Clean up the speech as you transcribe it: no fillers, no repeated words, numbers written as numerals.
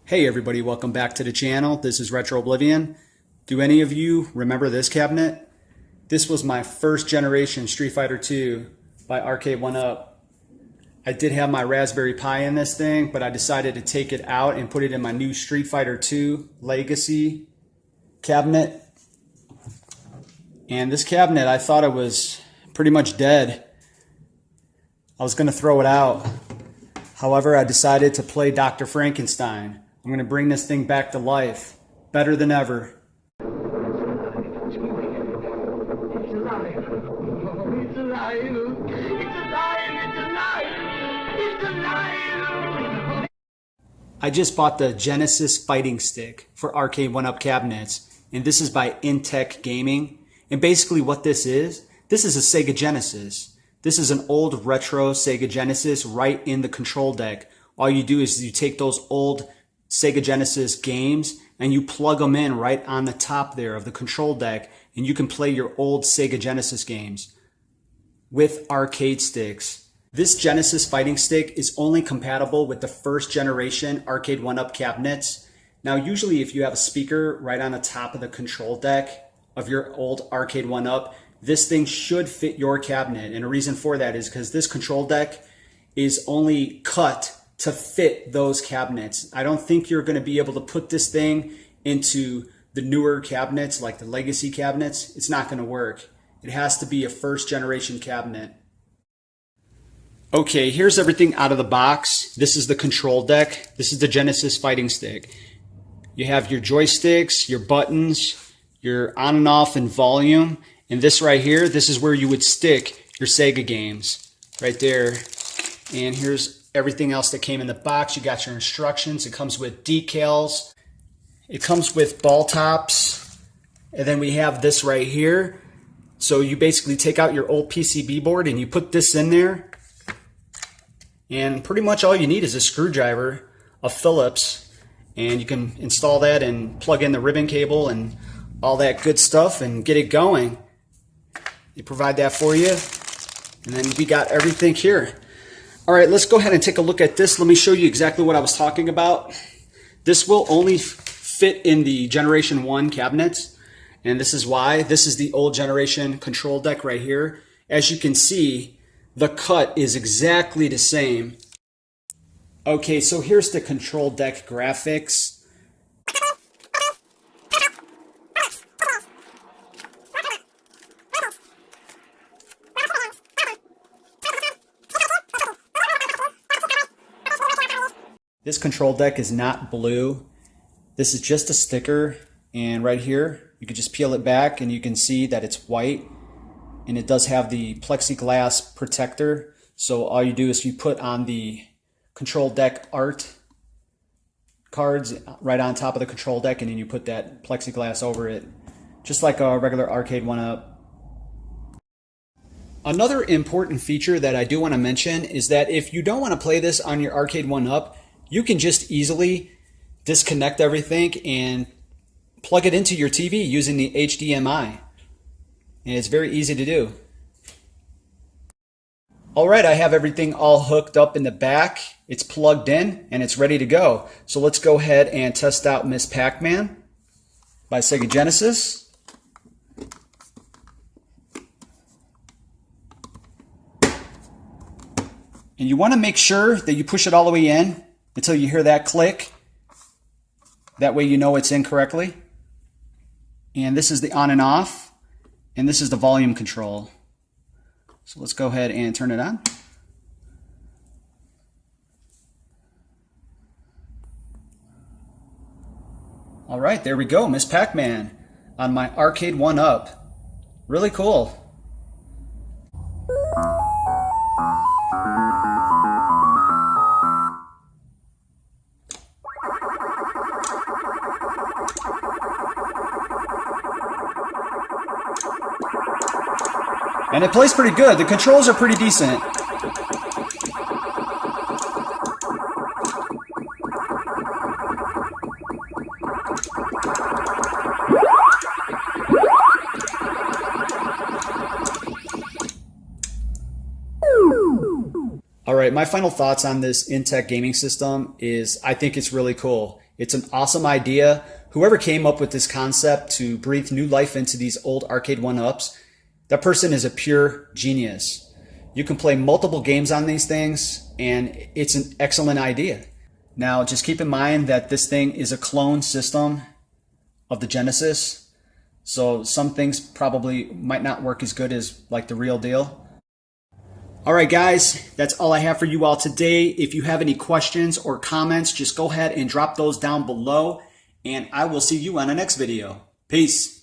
Hey everybody, welcome back to the channel. This is Retro Oblivion. Do any of you remember this cabinet? This was my first generation Street Fighter II by Arcade1Up. I did have my Raspberry Pi in this thing, but I decided to take it out and put it in my new Street Fighter II Legacy cabinet. And this cabinet, I thought it was pretty much dead. I was going to throw it out. However, I decided to play Dr. Frankenstein. I'm going to bring this thing back to life, better than ever. It's alive. It's alive. It's alive. I just bought the Genesis Fighting Stick for Arcade1Up cabinets, and this is by Intec Gaming. And basically what this is a Sega Genesis. This is an old retro Sega Genesis right in the control deck. All you do is you take those old Sega Genesis games and you plug them in right on the top there of the control deck, and you can play your old Sega Genesis games with arcade sticks. This Genesis Fighting Stick is only compatible with the first generation Arcade1Up cabinets. Now usually if you have a speaker right on the top of the control deck of your old Arcade1Up, this thing should fit your cabinet. And the reason for that is because this control deck is only cut to fit those cabinets. I don't think you're going to be able to put this thing into the newer cabinets like the legacy cabinets. It's not going to work. It has to be a first generation cabinet. Okay, here's everything out of the box. This is the control deck. This is the Genesis Fighting Stick. You have your joysticks, your buttons, your on and off and volume. And this right here, this is where you would stick your Sega games right there. And here's everything else that came in the box. You got your instructions. It comes with decals. It comes with ball tops. And then we have this right here. So you basically take out your old PCB board and you put this in there. And pretty much all you need is a screwdriver, a Phillips, and you can install that and plug in the ribbon cable and all that good stuff and get it going. They provide that for you. And then we got everything here. All right, let's go ahead and take a look at this. Let me show you exactly what I was talking about. This will only fit in the Generation 1 cabinets, and this is why. This is the old generation control deck right here. As you can see, the cut is exactly the same. Okay, so here's the control deck graphics. This control deck is not blue. This is just a sticker, and right here you can just peel it back and you can see that it's white, and it does have the plexiglass protector. So all you do is you put on the control deck art cards right on top of the control deck, and then you put that plexiglass over it, just like a regular Arcade1Up. Another important feature that I do want to mention is that if you don't want to play this on your Arcade1Up, you can just easily disconnect everything and plug it into your TV using the HDMI. And it's very easy to do. All right, I have everything all hooked up in the back. It's plugged in and it's ready to go. So let's go ahead and test out Miss Pac-Man by Sega Genesis. And you want to make sure that you push it all the way in until you hear that click. That way you know it's in correctly. And this is the on and off, and this is the volume control. So let's go ahead and turn it on. All right, there we go, Miss Pac-Man on my Arcade1Up. Really cool. And it plays pretty good. The controls are pretty decent. All right, my final thoughts on this Intec gaming system is I think it's really cool. It's an awesome idea. Whoever came up with this concept to breathe new life into these old arcade 1-ups, that person is a pure genius. You can play multiple games on these things, and it's an excellent idea. Now, just keep in mind that this thing is a clone system of the Genesis, so some things probably might not work as good as like the real deal. All right, guys, that's all I have for you all today. If you have any questions or comments, just go ahead and drop those down below, and I will see you on the next video. Peace.